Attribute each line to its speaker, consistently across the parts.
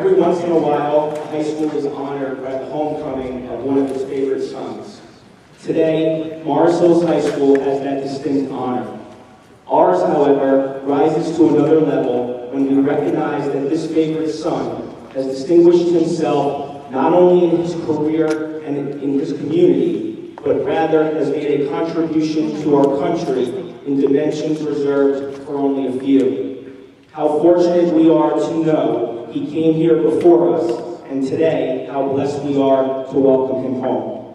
Speaker 1: Every once in a while, a high school is honored by the homecoming of one of its favorite sons. Today, Morris Hills High School has that distinct honor. Ours, however, rises to another level when we recognize that this favorite son has distinguished himself not only in his career and in his community, but rather has made a contribution to our country in dimensions reserved for only a few. How fortunate we are to know he came here before us, and today, how blessed we are to welcome him home.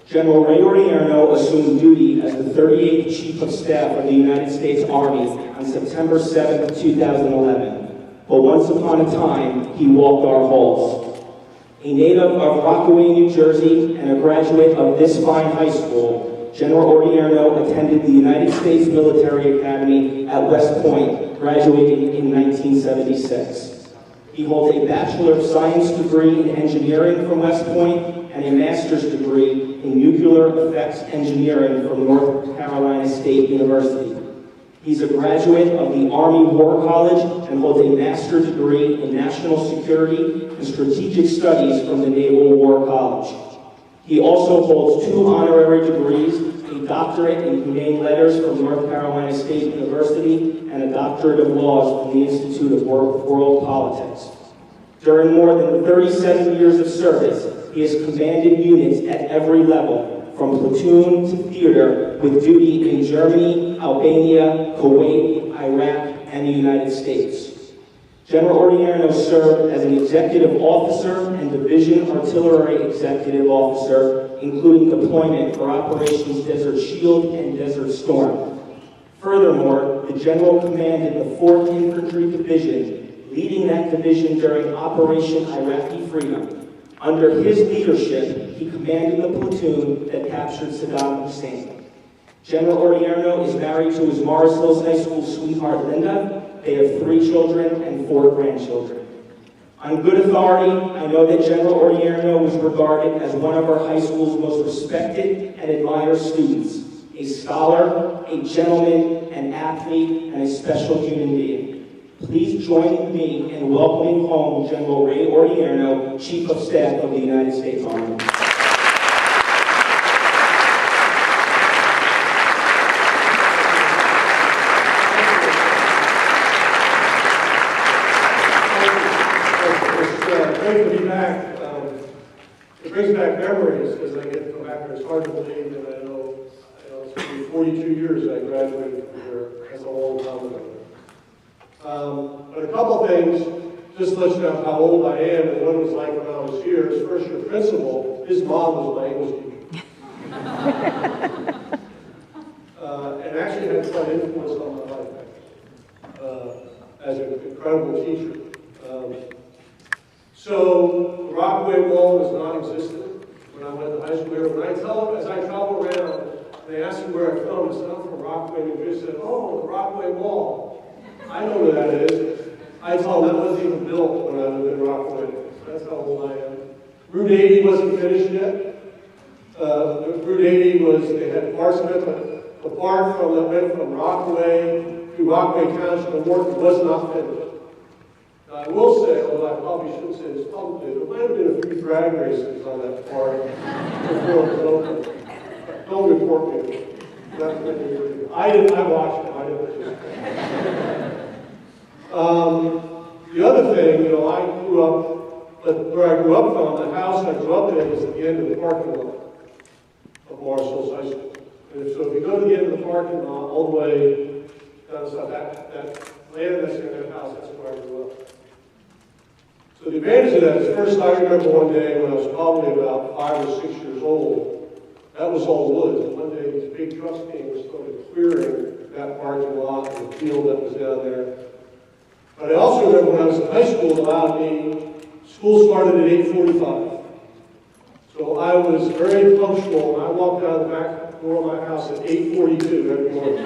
Speaker 1: General Ray Odierno assumed duty as the 38th Chief of Staff of the United States Army on September 7, 2011. But once upon a time, he walked our halls. A native of Rockaway, New Jersey, and a graduate of this fine high school, General Odierno attended the United States Military Academy at West Point, graduating in 1976. He holds a Bachelor of Science degree in Engineering from West Point and a Master's degree in Nuclear Effects Engineering from North Carolina State University. He's a graduate of the Army War College and holds a Master's degree in National Security and Strategic Studies from the Naval War College. He also holds 2 honorary degrees, a doctorate in Humane Letters from North Carolina State University, and a doctorate of laws from the Institute of World Politics. During more than 37 years of service, he has commanded units at every level, from platoon to theater, with duty in Germany, Albania, Kuwait, Iraq, and the United States. General Odierno served as an executive officer and division artillery executive officer, including deployment for Operations Desert Shield and Desert Storm. Furthermore, the general commanded the 4th Infantry Division, leading that division during Operation Iraqi Freedom. Under his leadership, he commanded the platoon that captured Saddam Hussein. General Odierno is married to his Morris Hills High School sweetheart, Linda. They have 3 children and 4 grandchildren. On good authority, I know that General Odierno was regarded as one of our high school's most respected and admired students, a scholar, a gentleman, an athlete, and a special human being. Please join me in welcoming home General Ray Odierno, Chief of Staff of the United States Army.
Speaker 2: Great to be back. It brings back memories because I get to go back there. It's hard to believe that I know it's been 42 years I graduated from here. That's a long time ago. But a couple things, just to let you know how old I am and what it was like when I was here. As first year principal, his mom was my English teacher. And actually had quite an influence on my life as an incredible teacher. So the Rockaway Wall was non-existent when I went to high school here. When I tell them, as I travel around, they ask me where I'm from. I said, I'm from Rockaway, New Jersey. They said, oh, the Rockaway Wall. I know where that is. I tell them that wasn't even built when I lived in Rockaway. That's how old I am. Route 80 wasn't finished yet. Route 80 was, they had parts of it, but the part that went from Rockaway to Rockaway Township and Morton was not finished. I will say, although I probably shouldn't say this publicly, there might have been a few drag races on that part before it was open. Don't report me. I watched it. I didn't. The other thing, I grew up, where I grew up from, the house I grew up in was at the end of the parking lot of Morris Hills High School. And so if you go to the end of the parking lot, all the way down the side, that land that's in that house, that's where I grew up. So the advantage of that is, first I remember one day when I was probably about 5 or 6 years old, that was all woods. And one day these big trucks came and started clearing that parking lot and the field that was down there. But I also remember when I was in high school, school started at 8:45. So I was very punctual, and I walked out of the back door of my house at 8:42 every morning.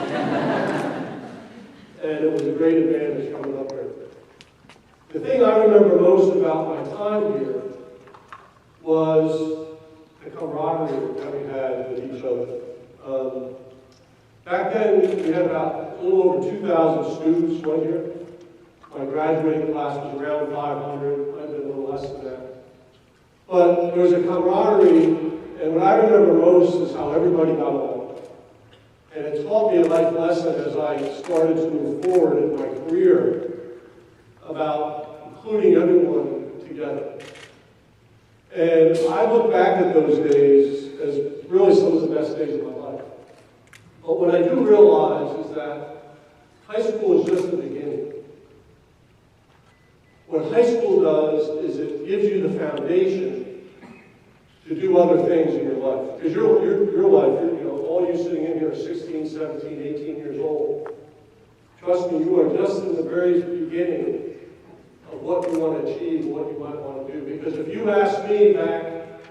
Speaker 2: And it was a great advantage coming up here. The thing I remember most about my time here was the camaraderie that we had with each other. Back then, we had about a little over 2,000 students one year. My graduating class was around 500, might have been a little less than that. But there was a camaraderie, and what I remember most is how everybody got along. And it taught me a life lesson as I started to move forward in my career about including everyone together. And I look back at those days as really some of the best days of my life. But what I do realize is that high school is just the beginning. What high school does is it gives you the foundation to do other things in your life. Because your life, all you sitting in here are 16, 17, 18 years old. Trust me, you are just in the very beginning of what you want to achieve and what you might want to do. Because if you asked me back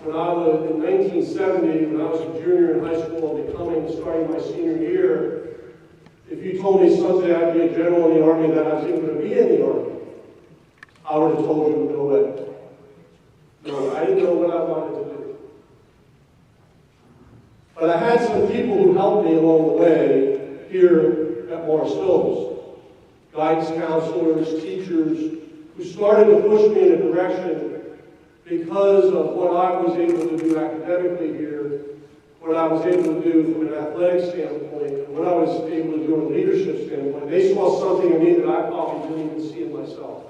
Speaker 2: when I was in 1970, when I was a junior in high school and starting my senior year, if you told me someday I'd be a general in the Army, that I was even going to be in the Army, I would have told you no way. No, I didn't know what I wanted to do. But I had some people who helped me along the way here at Morris Knolls. Guidance counselors, teachers, who started to push me in a direction because of what I was able to do academically here, what I was able to do from an athletic standpoint, and what I was able to do from a leadership standpoint. They saw something in me that I probably didn't even see in myself.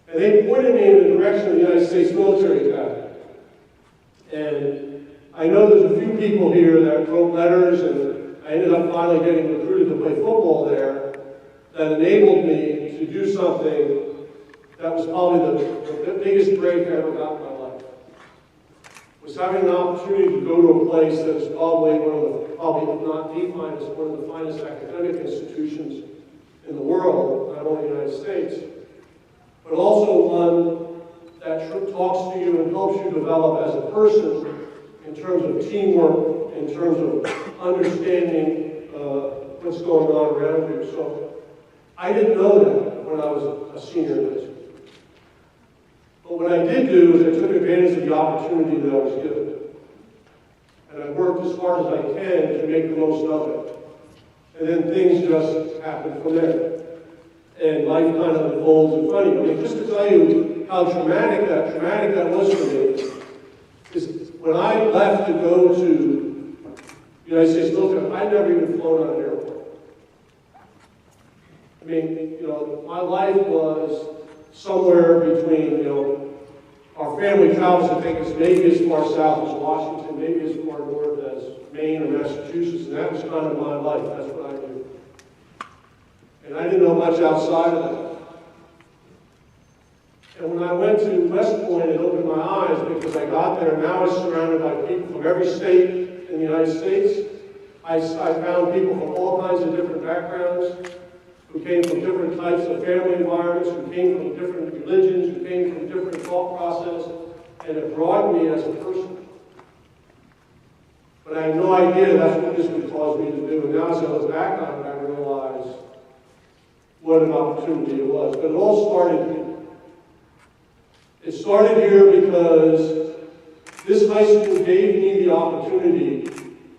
Speaker 2: And they pointed me in the direction of the United States Military Academy. And I know there's a few people here that wrote letters, and I ended up finally getting recruited to play football there, that enabled me to do something that was probably the biggest break I ever got in my life. Was having an opportunity to go to a place that is probably if not the finest, one of the finest academic institutions in the world, not only the United States, but also one that talks to you and helps you develop as a person in terms of teamwork, in terms of understanding what's going on around you. So I didn't know that when I was a senior in high school. But what I did do is I took advantage of the opportunity that I was given. And I worked as hard as I can to make the most of it. And then things just happened from there. And life kind of unfolds in front of you. I mean, just to tell you how traumatic that was for me, is when I left to go to the United States military, I'd never even flown on an airplane. I mean, my life was somewhere between, our family travels to take us maybe as far south as Washington, maybe as far north as Maine or Massachusetts, and that was kind of my life. That's what I knew. And I didn't know much outside of that. And when I went to West Point, it opened my eyes because I got there, and now I was surrounded by people from every state in the United States. I found people from all kinds of different backgrounds, who came from different types of family environments, who came from different religions, who came from different thought process, and it broadened me as a person. But I had no idea that's what this would cause me to do. And now as I look back on it, I realize what an opportunity it was. But it all started here. It started here because this high school gave me the opportunity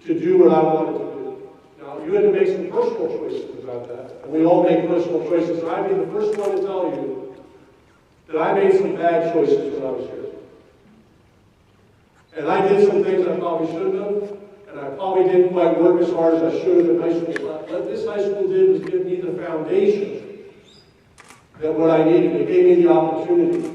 Speaker 2: to do what I wanted to do. Now, you had to make some personal choices about that. And we all make personal choices. And I'd be the first one to tell you that I made some bad choices when I was here. And I did some things I probably shouldn't have. And I probably didn't quite work as hard as I should have in high school. What this high school did was give me the foundation that what I needed. It gave me the opportunity.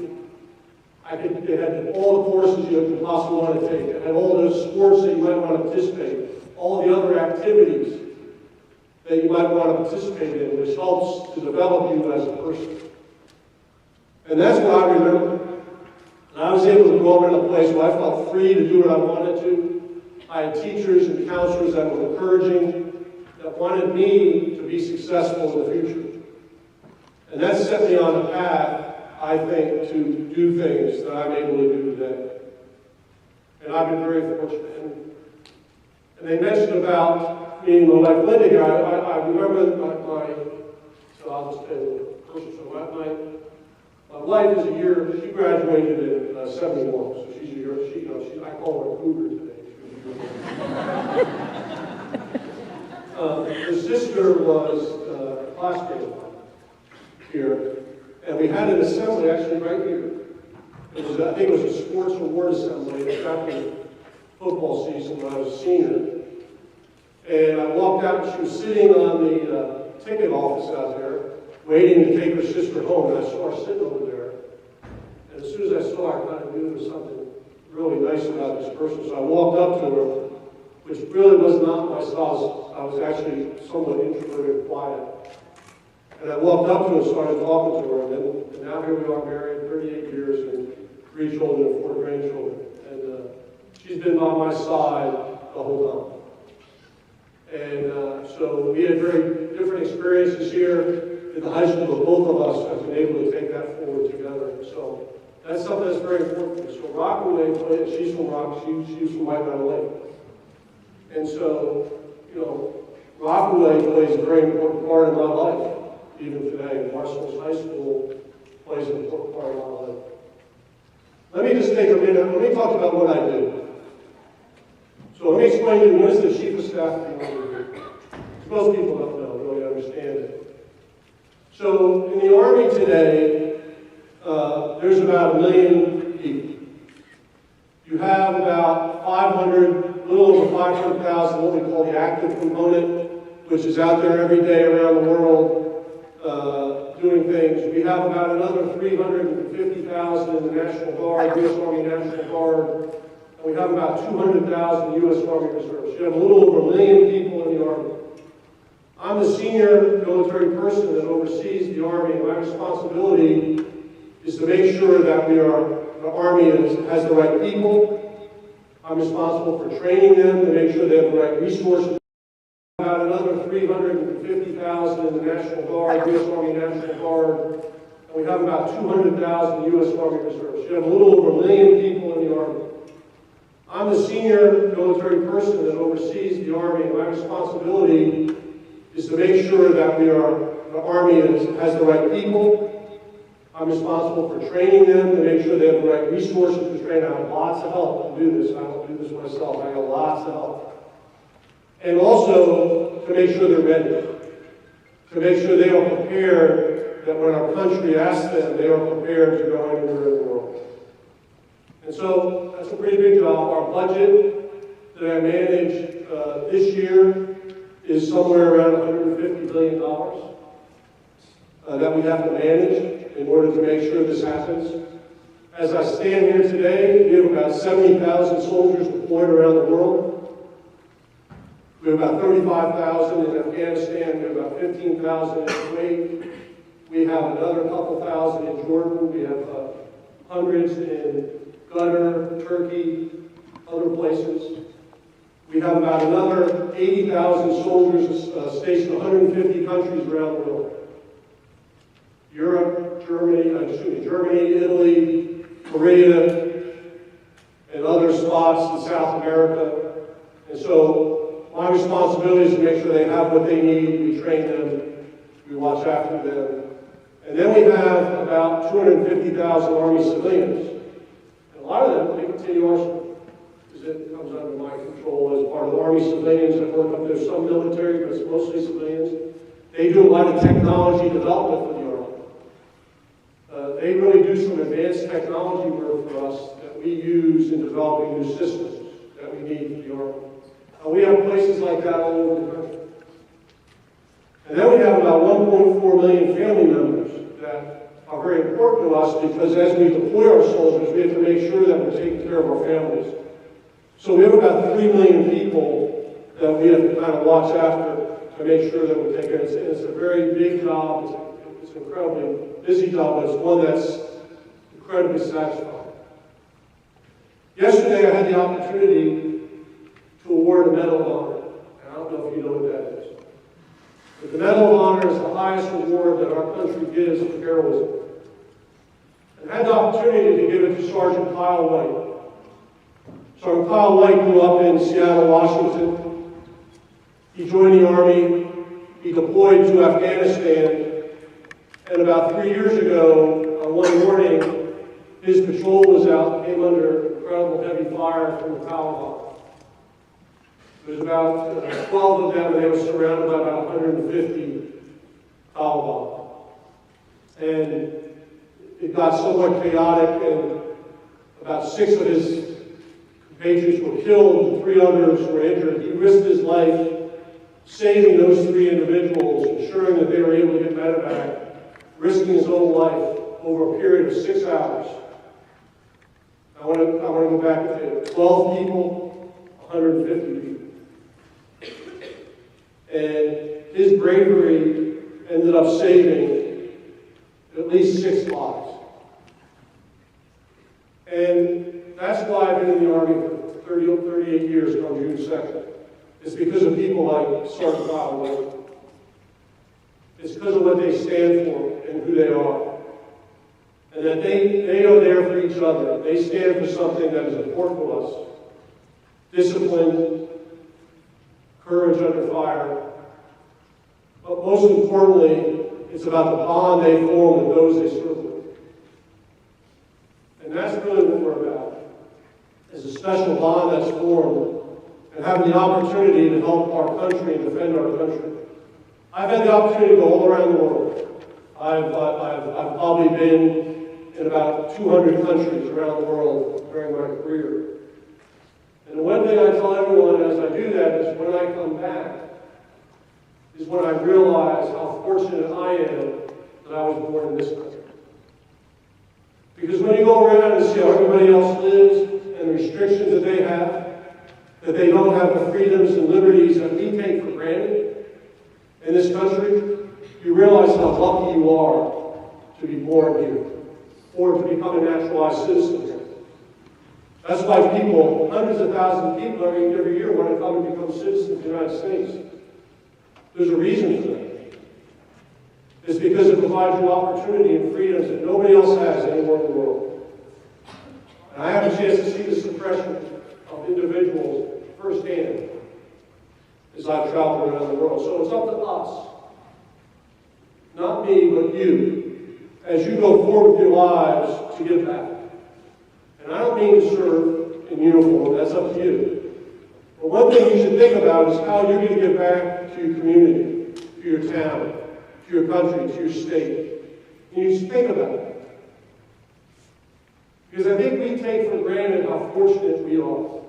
Speaker 2: It had all the courses you could possibly want to take. It had all those sports that you might want to participate, all the other activities that you might want to participate in, which helps to develop you as a person. And that's what I remember. And I was able to go over in a place where I felt free to do what I wanted to. I had teachers and counselors that were encouraging, that wanted me to be successful in the future. And that set me on a path, I think, to do things that I'm able to do today. And I've been very fortunate. And they mentioned about me and my wife Linda here. I remember so I'll just tell you a personal story. My wife is she graduated in 71, so she's a year, I call her a cougar today. Her sister was class game here, and we had an assembly actually right here. It was, I think it was a sports award assembly after football season when I was a senior. And I walked out and she was sitting on the ticket office out there, waiting to take her sister home, and I saw her sitting over there. And as soon as I saw her, I kind of knew there was something really nice about this person. So I walked up to her, which really was not my style. I was actually somewhat introverted and quiet. And I walked up to her and started talking to her, and now here we are married 38 years and 3 children and 4 grandchildren. And she's been by my side the whole time. And so we had very different experiences here in the high school, but both of us have been able to take that forward together. So that's something that's very important to me. So Rockaway, she's from she's from White Meadow Lake. And so, you know, Rockaway plays a very important part in my life, even today. Marshall's High School plays an important part in my life. Let me just take a minute. Let me talk about what I do. So let me explain to you what is the Chief of Staff do. Most people don't know, really understand it. So in the Army today, there's about 1 million people. You have about 500, a little over 500,000, what we call the active component, which is out there every day around the world doing things. We have about another 350,000 in the National Guard, U.S. Army National Guard, and we have about 200,000 U.S. Army Reserves. You have a little over 1 million people in the Army. I'm the senior military person that oversees the Army, and my responsibility is to make sure that the Army has the right people. I'm responsible for training them to make sure they have the right resources. About another 350,000 in the National Guard, U.S. Army National Guard, and we have about 200,000 U.S. Army Reserves. You have a little over 1 million people in the Army. I'm the senior military person that oversees the Army, and my responsibility is to make sure that the Army has the right people. I'm responsible for training them to make sure they have the right resources to train. I have lots of help to do this. I don't do this myself. I have lots of help. And also to make sure they're ready. To make sure they are prepared, that when our country asks them, they are prepared to go anywhere in the world. And so that's a pretty big job. Our budget that I manage this year is somewhere around $150 billion that we have to manage in order to make sure this happens. As I stand here today, we have about 70,000 soldiers deployed around the world. We have about 35,000 in Afghanistan. We have about 15,000 in Kuwait. We have another couple thousand in Jordan. We have hundreds in Qatar, Turkey, other places. We have about another 80,000 soldiers stationed in 150 countries around the world. Europe, Germany, Italy, Korea, and other spots in South America. And so my responsibility is to make sure they have what they need. We train them, we watch after them. And then we have about 250,000 Army civilians. And a lot of them, they continue our school, because it comes under my control as part of the Army civilians that work up there. Some military, but it's mostly civilians. They do a lot of technology development for the Army. They really do some advanced technology work for us that we use in developing new systems that we need for the Army. We have places like that all over the country. And then we have about 1.4 million family members that are very important to us because as we deploy our soldiers, we have to make sure that we're taking care of our families. So we have about 3 million people that we have to kind of watch after to make sure that we're taking care of. It's a very big job. It's an incredibly busy job, but it's one that's incredibly satisfying. Yesterday I had the opportunity to award a Medal of Honor. And I don't know if you know what that is. But the Medal of Honor is the highest award that our country gives for heroism. And I had the opportunity to give it to Sergeant Kyle White. Sergeant Kyle White grew up in Seattle, Washington. He joined the Army. He deployed to Afghanistan. And about 3 years ago, one morning, his patrol was out and came under incredible heavy fire from the Taliban. There was about 12 of them, and they were surrounded by about 150 Taliban Taliban. And it got somewhat chaotic, and about 6 of his compatriots were killed, and 3 others were injured. He risked his life saving those 3 individuals, ensuring that they were able to get medevac, risking his own life over a period of 6 hours. I want to go back to 12 people, 150 people. And his bravery ended up saving at least 6 lives. And that's why I've been in the Army for 38 years on June 2nd. It's because of people like Sergeant Kyle. It's because of what they stand for and who they are. And that they are there for each other. They stand for something that is important to us. Discipline, courage under fire. But most importantly, it's about the bond they form with those they serve with. And that's really what we're about. It's a special bond that's formed and having the opportunity to help our country and defend our country. I've had the opportunity to go all around the world. I've probably been in about 200 countries around the world during my career. And the one thing I tell everyone as I do that is when I come back, is when I realize how fortunate I am that I was born in this country. Because when you go around and see how everybody else lives and the restrictions that they don't have the freedoms and liberties that we take for granted in this country, you realize how lucky you are to be born here or to become a naturalized citizen here. That's why people, hundreds of thousands of people every year want to come and become citizens of the United States. There's a reason for that. It's because it provides you opportunity and freedoms that nobody else has anywhere in the world. And I have a chance to see the suppression of individuals firsthand as I've traveled around the world. So it's up to us, not me, but you, as you go forward with your lives to give back. And I don't mean to serve in uniform, that's up to you. But one thing you should think about is how you're going to give back to your community, to your town, to your country, to your state. And you should think about it. Because I think we take for granted how fortunate we are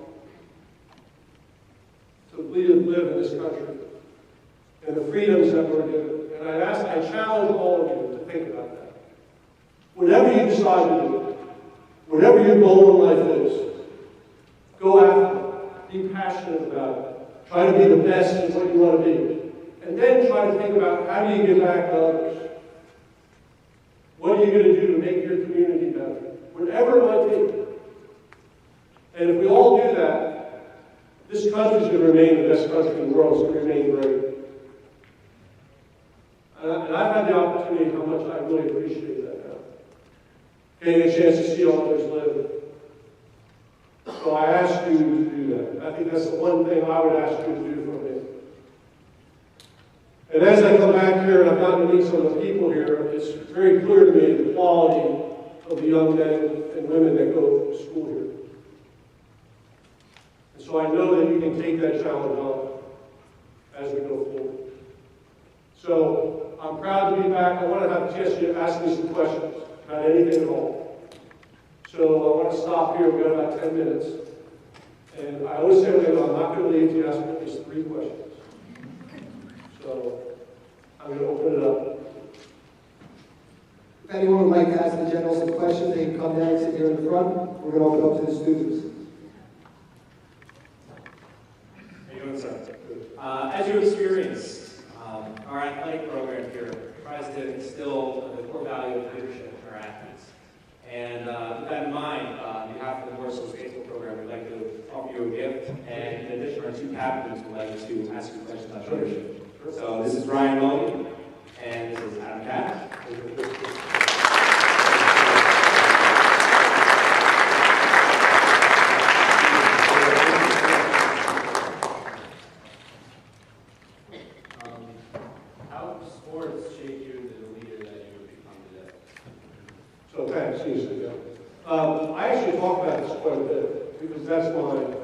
Speaker 2: to live in this country and the freedoms that we're given. And I challenge all of you to think about that. Whatever you decide to do, whatever your goal in life is, go after it. Be passionate about it. Try to be the best at what you want to be. And then try to think about how do you give back to others? What are you going to do to make your community better? Whatever it might be. And if we all do that, this country is going to remain the best country in the world. It's going to remain great. And I've had the opportunity how much I really appreciate that now. Getting a chance to see others live. So I ask you to do that. I think that's the one thing I would ask you to do for me. And as I come back here and I've gotten to meet some of the people here, it's very clear to me the quality of the young men and women that go to school here. And so I know that you can take that challenge on as we go forward. So I'm proud to be back. I want to have a chance to ask me some questions about anything at all. So I want to stop here. We've got about 10 minutes. And I always say, I'm not going to leave until you ask me at least 3 questions. So I'm going to open it up.
Speaker 3: If anyone would like to ask the general some questions, they can come down and sit here in the front. We're going to open up to the students.
Speaker 4: How you doing, sir? As you experience, our athletic program here tries to instill the core value of leadership in our athletes. And with that in mind, on behalf of the Morris Knolls Baseball Program, we'd like to offer you a gift. And in addition, our 2 captains would like to ask you questions on leadership. So this is Ryan Mulligan, and this is Adam Katz.
Speaker 5: How have sports shaped you into the leader that you have become today?
Speaker 2: So thanks, Houston. I actually talk about this quite a bit because that's my.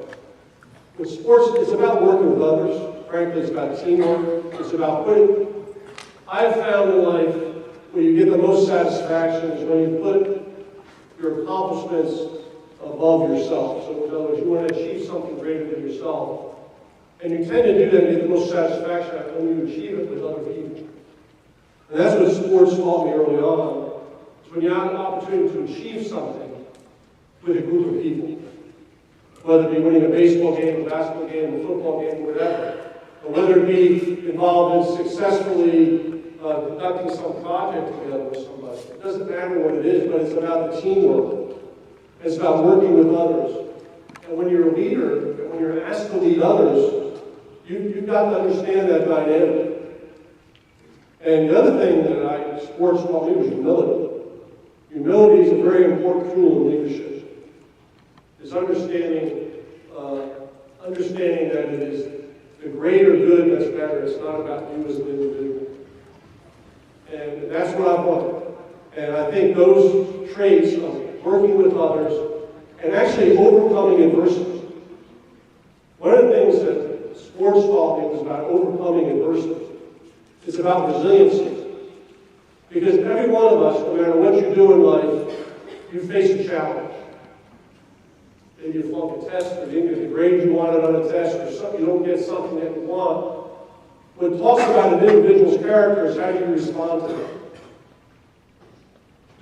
Speaker 2: With sports, it's about working with others. Frankly, it's about teamwork. It's about putting. I've found in life where you get the most satisfaction is when you put your accomplishments above yourself. So in other words, you want to achieve something greater than yourself. And you tend to do that and get the most satisfaction out when you achieve it with other people. And that's what sports taught me early on. Is when you have an opportunity to achieve something with a group of people. Whether it be winning a baseball game, a basketball game, a football game, whatever. Or whether it be involved in successfully conducting some project together with somebody. It doesn't matter what it is, but it's about the teamwork. It's about working with others. And when you're a leader, and when you're asked to lead others, you've got to understand that dynamic. And the other thing that sports taught me was humility. Humility is a very important tool in leadership. It's understanding that it is the greater good that's better. It's not about you as an individual. And that's what I've learned. And I think those traits of working with others and actually overcoming adversity. One of the things that sports taught me was about overcoming adversity. It's about resiliency. Because every one of us, no matter what you do in life, you face a challenge. Maybe you flunk a test, or you didn't get the grade you wanted on a test, or you don't get something that you want. What it talks about an individual's character is how do you respond to it.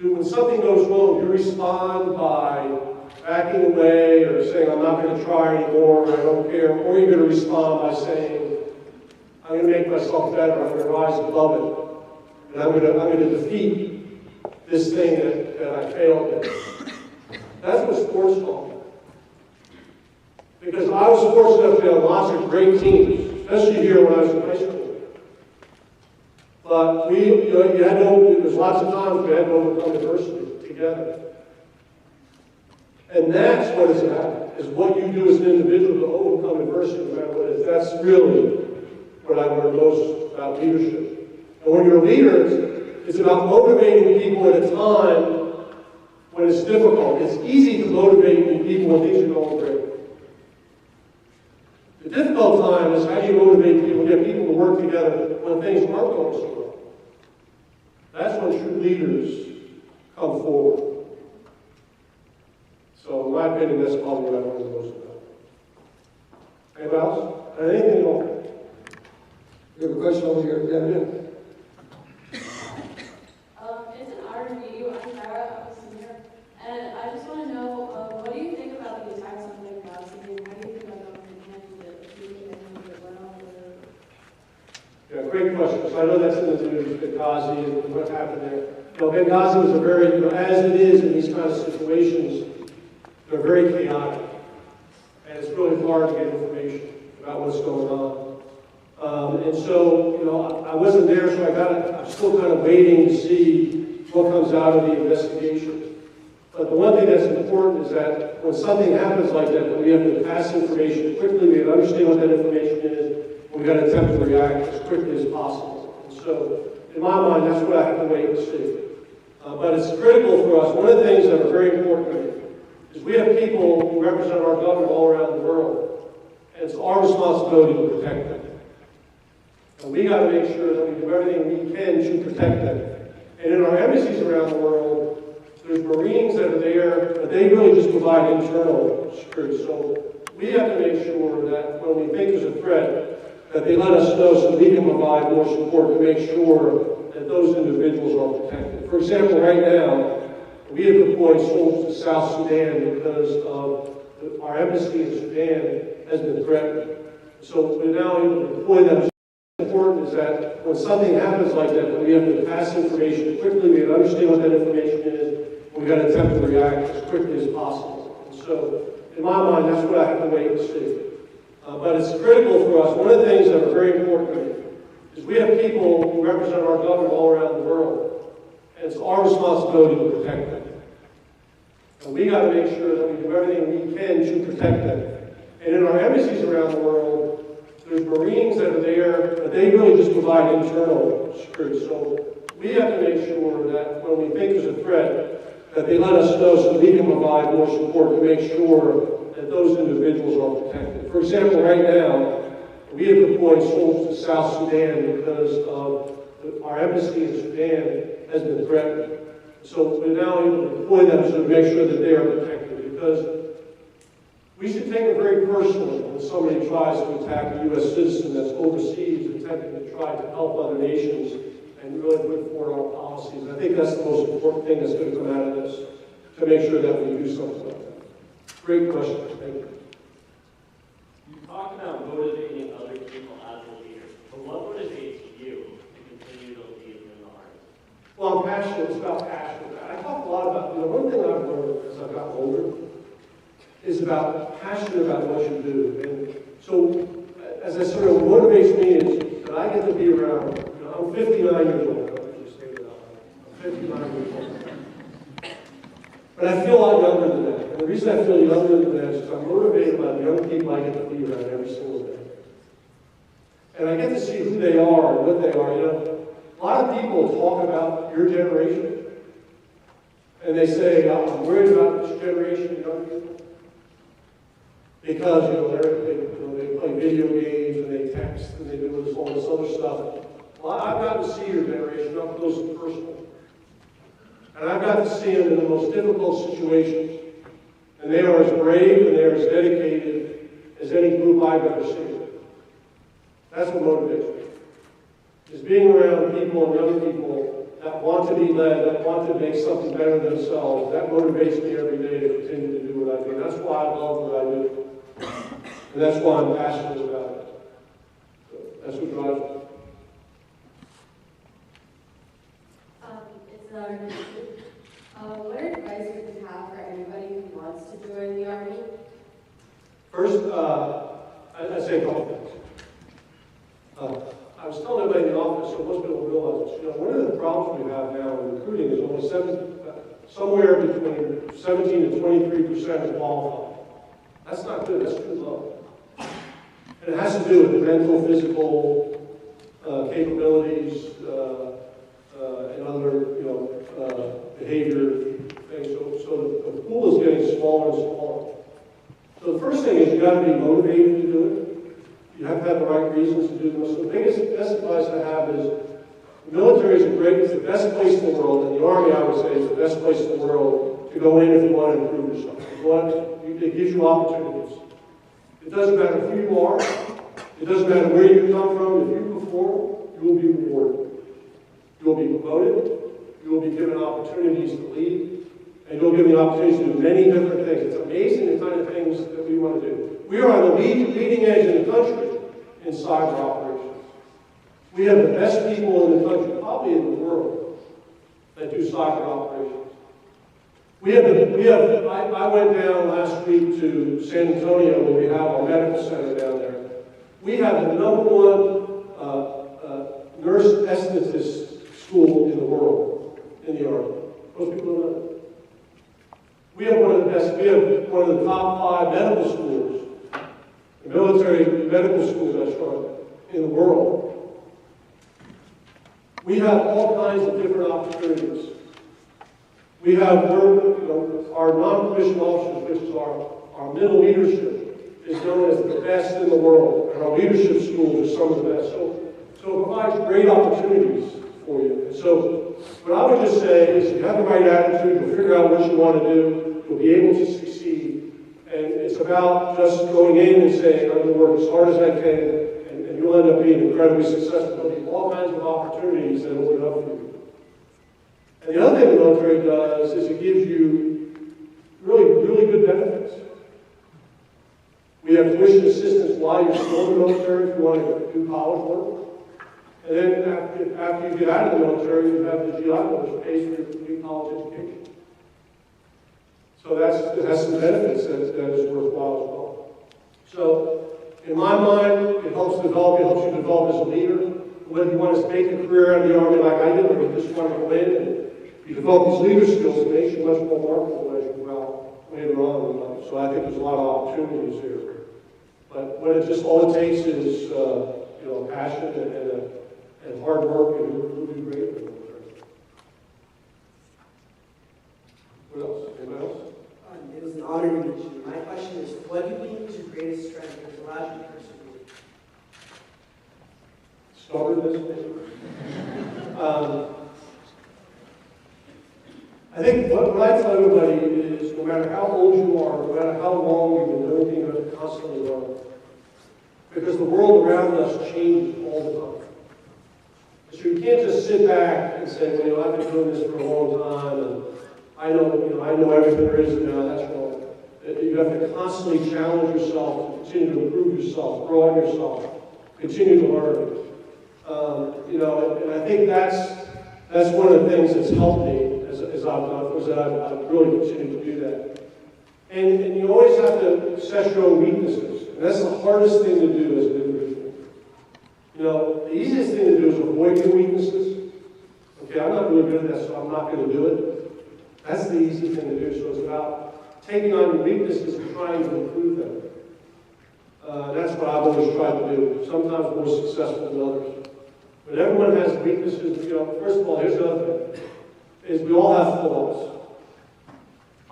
Speaker 2: When something goes wrong, you respond by backing away or saying, I'm not going to try anymore, or I don't care, or you're going to respond by saying, I'm going to make myself better, I'm going to rise above it, and I'm going to defeat this thing that I failed at. That's what sports taught me. Because I was fortunate enough to have lots of great teams, especially here when I was in high school. But there's lots of times we had to overcome adversity together. And that's what it's about, is what you do as an individual to overcome adversity, no matter what it is. That's really what I learned most about leadership. And when you're a leader, it's about motivating people at a time when it's difficult. It's easy to motivate people when things are going great. The difficult time is how do you motivate people, get people to work together when things aren't going so well. That's when true leaders come forward. So in my opinion, that's probably what I learned the most about. Anybody else? Anything else?
Speaker 3: We have a question over here. Yeah.
Speaker 6: It's an honor to meet you. I'm Sarah. I'm a senior. And I just want to know, what do you think about the attacks on Benghazi, and how do you think about government handling it? Do you think it handled it well?
Speaker 2: Yeah, great question. So I know that's in the news, Benghazi and what happened there. Benghazi was a very, as it is in these kind of situations, they're very chaotic. And it's really hard to get information about what's going on. And so, I wasn't there, so I'm still kind of waiting to see what comes out of the investigation. But the one thing that's important is that when something happens like that, we have to pass information quickly, we have to understand what that information is, and we've got to attempt to react as quickly as possible. And so, in my mind, that's what I have to wait and see. But it's critical for us. One of the things that are very important to me is we have people who represent our government all around the world, and it's our responsibility to protect them. And we got to make sure that we do everything we can to protect them. And in our embassies around the world, there's Marines that are there, but they really just provide internal security. So we have to make sure that when we think there's a threat, that they let us know so we can provide more support to make sure that those individuals are protected. For example, right now, we have deployed soldiers to South Sudan because our embassy in Sudan has been threatened. So we're now able to deploy them. Important is that when something happens like that, we have to pass information quickly, we have to understand what that information is, and we've got to attempt to react as quickly as possible. And so, in my mind, that's what I have to wait and see. But it's critical for us. One of the things that are very important to me is we have people who represent our government all around the world, and it's our responsibility to protect them. And we got to make sure that we do everything we can to protect them. And in our embassies around the world, there's Marines that are there, but they really just provide internal security. So we have to make sure that when we think there's a threat, that they let us know so we can provide more support to make sure that those individuals are protected. For example, right now, we have deployed soldiers to South Sudan because our embassy in Sudan has been threatened. So we're now able to deploy them to make sure that they are protected, because we should take it very personally when somebody tries to attack a U.S. citizen that's overseas, attempting to try to help other nations and really put forward our policies. I think that's the most important thing that's going to come out of this, to make sure that we do something like that. Great question. Thank you.
Speaker 5: You talked about motivating other people as a leader, but what motivates you to continue to lead in the Army?
Speaker 2: Well, I'm passionate. It's about passion. I talk a lot about, one thing I've learned as I've gotten older is about passionate about what you do. And so, as I sort of motivates me is that I get to be around, I'm 59 years old. I just say that I'm 59 years old. But I feel a lot younger than that. And the reason I feel younger than that is because I'm motivated by the young people I get to be around every single day. And I get to see who they are and what they are. A lot of people talk about your generation, and they say, I'm worried about this generation of young people. Because, they play video games and they text and they do all this other stuff. Well, I've gotten to see your generation up close and personal. And I've got to see them in the most difficult situations. And they are as brave and they are as dedicated as any group I've ever seen. That's what motivates me. Is being around people and young people that want to be led, that want to make something better than themselves. That motivates me every day to continue to do what I do. That's why I love what I do. And that's why I'm passionate about it. So that's what drives me.
Speaker 7: It's another question. What advice would you have for anybody who wants to join the Army?
Speaker 2: First, I'd say a couple things. I was telling everybody in the office, so most people realize this, one of the problems we have now in recruiting is only somewhere between 17 and 23% is qualified. That's not good, that's too low. And it has to do with mental, physical capabilities and other, behavior things. So the pool is getting smaller and smaller. So the first thing is you got to be motivated to do it. You have to have the right reasons to do this. So the best advice I have is the military is it's the best place in the world, and the Army, I would say, is the best place in the world to go in if you want to improve yourself. It gives you opportunities. It doesn't matter who you are. It doesn't matter where you come from. If you perform, you will be rewarded. You will be promoted. You will be given opportunities to lead. And you'll give the opportunity to do many different things. It's amazing the kind of things that we want to do. We are on the leading edge in the country in cyber operations. We have the best people in the country, probably in the world, that do cyber operations. I went down last week to San Antonio where we have our medical center down there. We have the #1 nurse anesthetist school in the world, in the Army. Most people don't know that. We have one of the top 5 medical schools, military medical schools, in the world. We have all kinds of different opportunities. We have our non-commissioned officers, which is our middle leadership, is known as the best in the world, and our leadership schools are some of the best. So it provides great opportunities for you. And so what I would just say is you have the right attitude, you'll figure out what you want to do, you'll be able to succeed. And it's about just going in and saying, I'm going to work as hard as I can, and you'll end up being incredibly successful. There'll be all kinds of opportunities that open up for you. And the other thing the military does is it gives you really, really good benefits. We have tuition assistance while you're still in the military if you want to do college work. And then after you get out of the military, you have the GI Bill, which pays for your college education. So it has some benefits that is worthwhile as well. So in my mind, it helps you develop as a leader. Whether you want to make a career out of the Army like I did, or you just want to go in and you develop these leader skills, it makes you much more marketable as you go out later on in life. So I think there's a lot of opportunities here. But all it takes is passion and hard work, and you'll do great in the military. What else? Anybody else?
Speaker 8: It was an honor to meet you. My question is, what do you think is your greatest strength that has allowed you to persevere?
Speaker 2: Stubbornness, maybe. I think what I tell everybody is no matter how old you are, no matter how long you've been doing things, you have to constantly learn. Because the world around us changes all the time. So you can't just sit back and say, well, you know, I've been doing this for a long time, and I know everything there is to know. That's wrong. You have to constantly challenge yourself, continue to improve yourself, grow on yourself, continue to learn. And I think that's one of the things that's helped me as I've done, was that I've really continued to do that. And you always have to assess your own weaknesses, and that's the hardest thing to do as an individual. You know, the easiest thing to do is avoid your weaknesses. Okay, I'm not really good at that, so I'm not going to do it. That's the easy thing to do. So it's about taking on your weaknesses and trying to improve them. That's what I've always tried to do. Sometimes more successful than others. But everyone has weaknesses. You know, first of all, here's the other thing: is we all have flaws.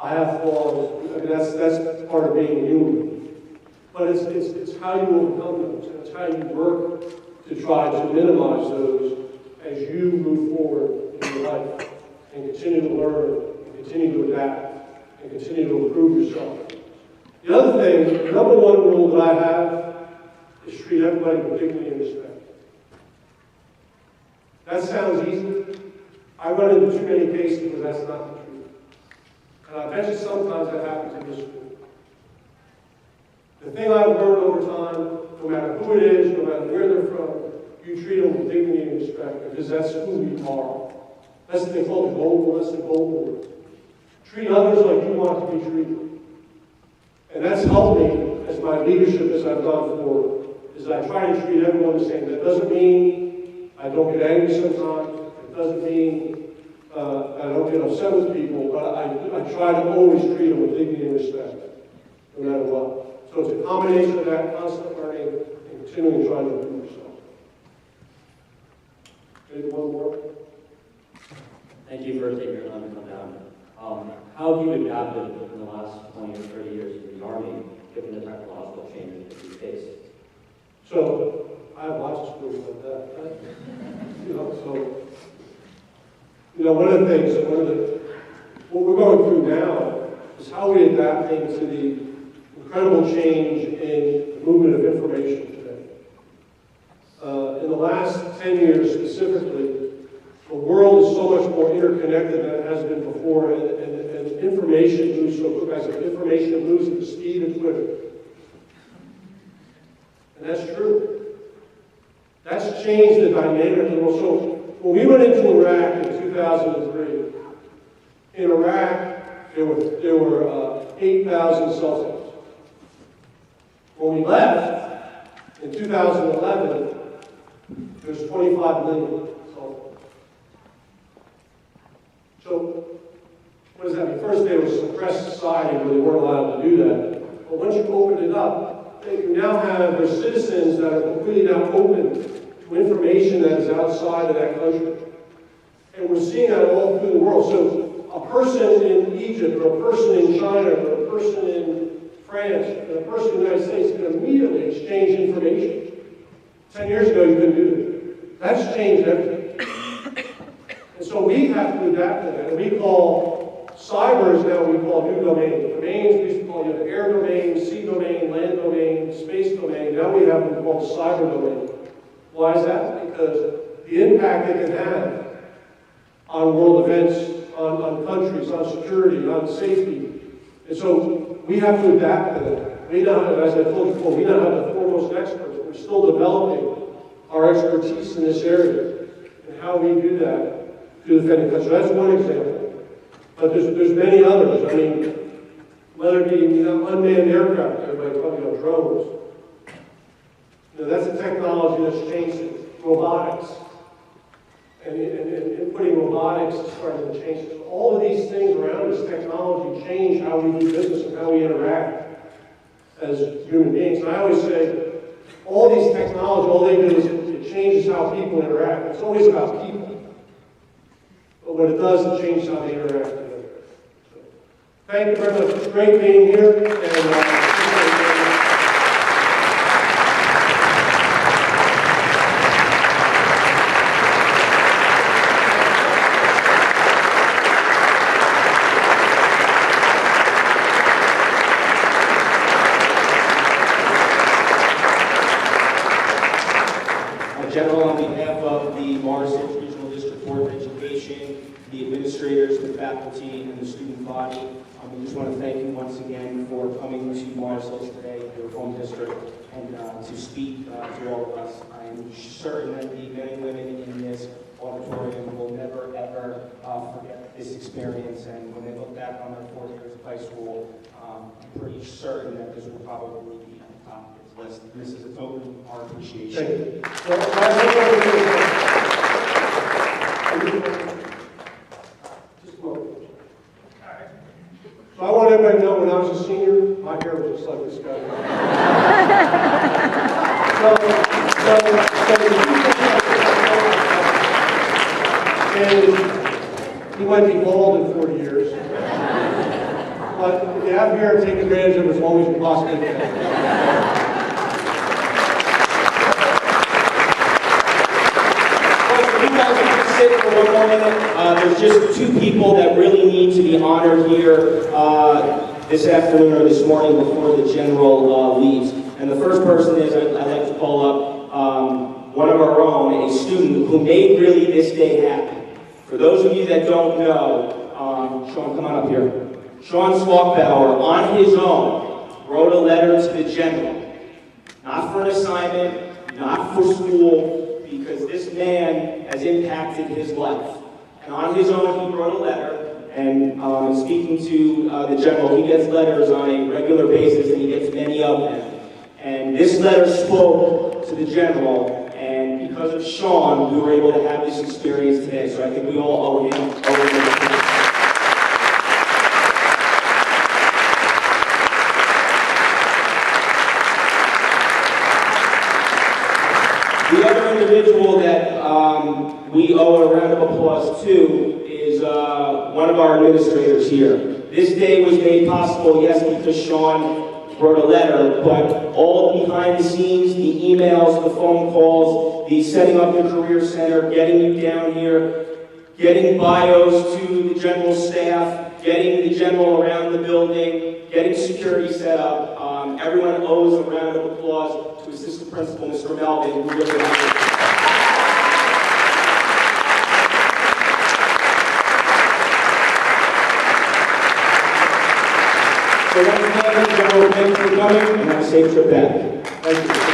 Speaker 2: I have flaws. I mean, that's part of being human. But it's how you overcome those, and it's how you work to try to minimize those as you move forward in your life and continue to learn, and continue to adapt, and continue to improve yourself. The other thing, the number one rule that I have is treat everybody with dignity and respect. That sounds easy. I run into too many cases where that's not the truth. And I bet you sometimes that happens in this school. The thing I've learned over time, no matter who it is, no matter where they're from, you treat them with dignity and respect, because that's who we are. That's what they call the gold rule. That's the gold rule. Treat others like you want to be treated. And that's helped me as my leadership as I've gone forward, is I try to treat everyone the same. That doesn't mean I don't get angry sometimes. It doesn't mean I don't get upset with people, but I try to always treat them with dignity and respect, no matter what. So it's a combination of that, constant learning, and continuing to try to improve yourself. Maybe one more?
Speaker 5: Thank you for taking your time to come down. How have you adapted in the last 20 or 30 years in the Army, given the technological changes that you face?
Speaker 2: So, I have lots of stories like that. One of the things, what we're going through now is how we adapt to the incredible change in the movement of information today. In the last 10 years specifically, the world is so much more interconnected than it has been before, and information moves so quick. I said information moves at the speed of Twitter. And that's true. That's changed the dynamic of the world. So when we went into Iraq in 2003, in Iraq there were 8,000 cell phones. When we left in 2011, there's 25 million cell phones. So what does that mean? First, they were a suppressed society where they weren't allowed to do that. But once you open it up, you now have their citizens that are completely now open to information that is outside of that country. And we're seeing that all through the world. So a person in Egypt, or a person in China, or a person in France, and a person in the United States can immediately exchange information. 10 years ago, you couldn't do that. That's changed everything. And so we have to adapt to that. And we call cybers now, we call new domains. Domains, we used to call air domain, sea domain, land domain, space domain. Now we have them called cyber domain. Why is that? Because the impact it can have on world events, on countries, on security, on safety. And so we have to adapt to that. We now have, as I told you before, we now have the foremost experts. We're still developing our expertise in this area and how we do that to defend the country. That's one example. But there's many others. I mean, whether it be unmanned aircraft, everybody talking about drones. That's a technology that's changed it. Robotics. And putting robotics is starting to change it. So all of these things around us, technology, change how we do business and how we interact as human beings. And I always say, all these technology, all they do is it changes how people interact. It's always about people. But what it does, it changes how they interact together. So, thank you very much. It's great being here. And,
Speaker 1: General, on behalf of the Morris Hills Regional District Board of Education, the administrators, the faculty, and the student body, we just want to thank you once again for coming to Morris Hills today, your home district, and to speak to all of us. I am certain that the men and women in this auditorium will never, ever forget this experience, and when they look back on their 4 years of high school, I'm pretty certain that this will probably be at the top of this list. And this is a token of our appreciation.
Speaker 2: Just a moment. So I want everybody to know when I was a senior, my hair was just like this guy. And he might be bald in 40 years. But if you have hair, take advantage of it as long as you possibly can.
Speaker 1: Sit for one more minute. There's just 2 people that really need to be honored here this afternoon or this morning before the general leaves. And the first person is, I'd like to call up one of our own, a student who made really this day happen. For those of you that don't know, Sean, come on up here. Sean Swackbauer, on his own, wrote a letter to the general. Not for an assignment, not for school, because this man has impacted his life. And on his own, he wrote a letter, and speaking to the general, he gets letters on a regular basis, and he gets many of them. And this letter spoke to the general, and because of Sean, we were able to have this experience today, so I think we all owe him. The other individual that we owe a round of applause to is one of our administrators here. This day was made possible, yes, because Sean wrote a letter, but all behind the scenes, the emails, the phone calls, the setting up the career center, getting you down here, getting bios to the general staff, getting the general around the building, getting security set up. Everyone owes a round of applause to Assistant Principal Mr. Melvin, who really helped. So once again, General, thank you for coming, and have a safe trip back. Thank you.